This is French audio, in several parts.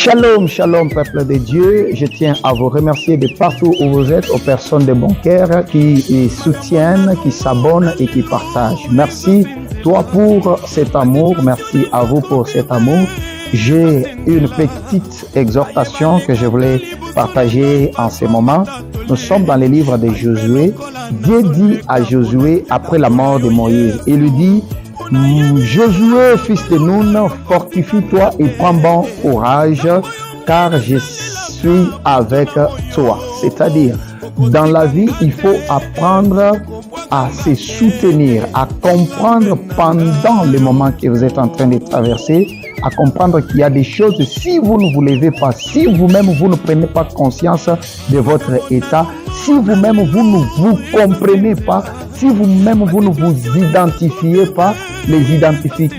Shalom, shalom, peuple de Dieu. Je tiens à vous remercier de partout où vous êtes, aux personnes de bon cœur qui soutiennent, qui s'abonnent et qui partagent. Merci, toi, pour cet amour. Merci à vous pour cet amour. J'ai une petite exhortation que je voulais partager en ce moment. Nous sommes dans le livre de Josué. Dieu dit à Josué, après la mort de Moïse, il lui dit: Josué, fils de Nun, fortifie-toi et prends bon courage, car je suis avec toi. C'est-à-dire, dans la vie, il faut apprendre à se soutenir, à comprendre pendant le moment que vous êtes en train de traverser, à comprendre qu'il y a des choses, si vous ne vous levez pas, si vous-même vous ne prenez pas conscience de votre état, si vous-même vous ne vous comprenez pas, si vous-même vous ne vous identifiez pas, les identités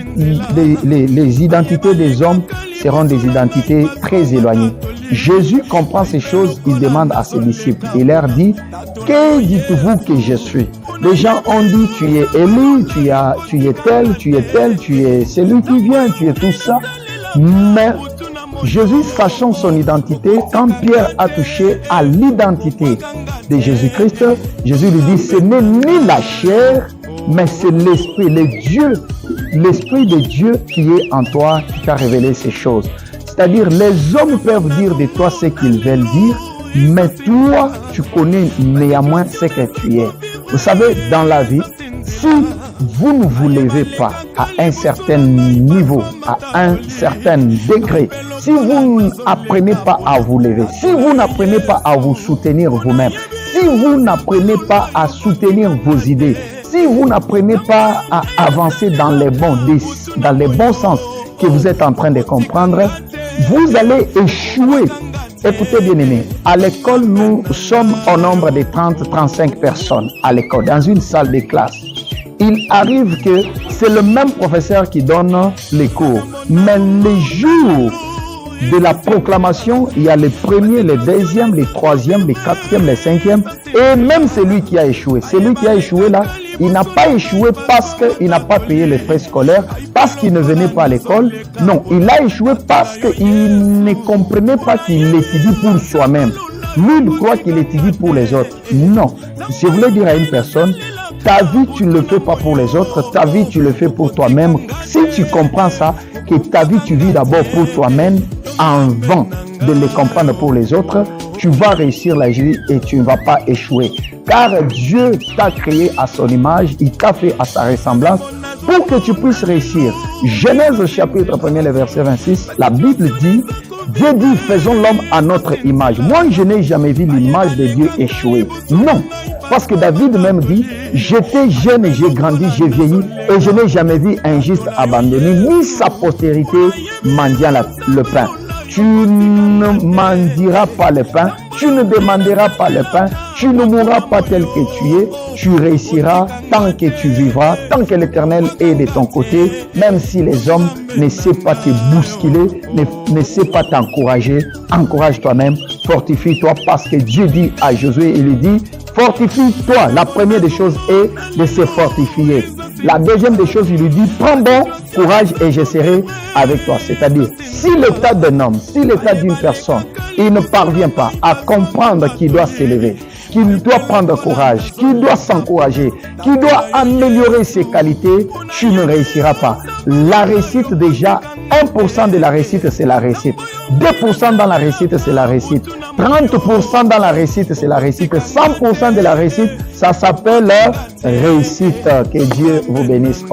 des hommes seront des identités très éloignées. Jésus comprend ces choses, il demande à ses disciples, il leur dit: que dites-vous que je suis? Les gens ont dit: tu es Élie, tu es tel, tu es celui qui vient, tu es tout ça. Mais Jésus, sachant son identité, quand Pierre a touché à l'identité de Jésus-Christ, Jésus lui dit: ce n'est ni la chair, mais c'est l'Esprit, l'Esprit de Dieu qui est en toi, qui t'a révélé ces choses. C'est-à-dire, les hommes peuvent dire de toi ce qu'ils veulent dire, mais toi, tu connais néanmoins ce que tu es. Vous savez, dans la vie, si vous ne vous levez pas à un certain niveau, à un certain degré, si vous n'apprenez pas à vous lever, si vous n'apprenez pas à vous soutenir vous-même, si vous n'apprenez pas à soutenir vos idées, si vous n'apprenez pas à avancer dans les bons sens que vous êtes en train de comprendre, vous allez échouer. Écoutez bien aimés, à l'école, nous sommes au nombre de 30-35 personnes à l'école, dans une salle de classe. Il arrive que c'est le même professeur qui donne les cours, mais les jours de la proclamation, il y a les premiers, les deuxièmes, les troisièmes, les quatrièmes, les cinquièmes, et même celui qui a échoué. Celui qui a échoué là, il n'a pas échoué parce qu'il n'a pas payé les frais scolaires, parce qu'il ne venait pas à l'école. Non, il a échoué parce qu'il ne comprenait pas qu'il étudie pour soi-même. Lui, il croit qu'il étudie pour les autres. Non, je voulais dire à une personne: ta vie, tu ne le fais pas pour les autres, ta vie, tu le fais pour toi-même. Si tu comprends ça, que ta vie, tu vis d'abord pour toi-même, avant de le comprendre pour les autres, tu vas réussir la vie et tu ne vas pas échouer. Car Dieu t'a créé à son image, il t'a fait à sa ressemblance pour que tu puisses réussir. Genèse chapitre 1er, le verset 26, la Bible dit: Dieu dit, faisons l'homme à notre image. Moi, je n'ai jamais vu l'image de Dieu échouer. Non, parce que David même dit: j'étais jeune et j'ai grandi, j'ai vieilli, et je n'ai jamais vu un juste abandonné, ni sa postérité mendiant le pain. Tu ne mendieras pas le pain, tu ne demanderas pas le pain, tu ne mourras pas tel que tu es, tu réussiras tant que tu vivras, tant que l'Éternel est de ton côté, même si les hommes ne savent pas te bousculer, ne savent pas t'encourager. Encourage toi-même, fortifie-toi, parce que Dieu dit à Josué, il lui dit: fortifie-toi. La première des choses est de se fortifier. La deuxième des choses, il lui dit: prends bon courage et je serai avec toi. C'est-à-dire, si l'état d'un homme, si l'état d'une personne, il ne parvient pas à comprendre qu'il doit s'élever, qu'il doit prendre courage, qu'il doit s'encourager, qu'il doit améliorer ses qualités, tu ne réussiras pas. La réussite, déjà, 1% de la réussite, c'est la réussite. 2% dans la réussite, c'est la réussite. 30% dans la réussite, c'est la réussite. 100% de la réussite, ça s'appelle réussite. Que Dieu vous bénisse.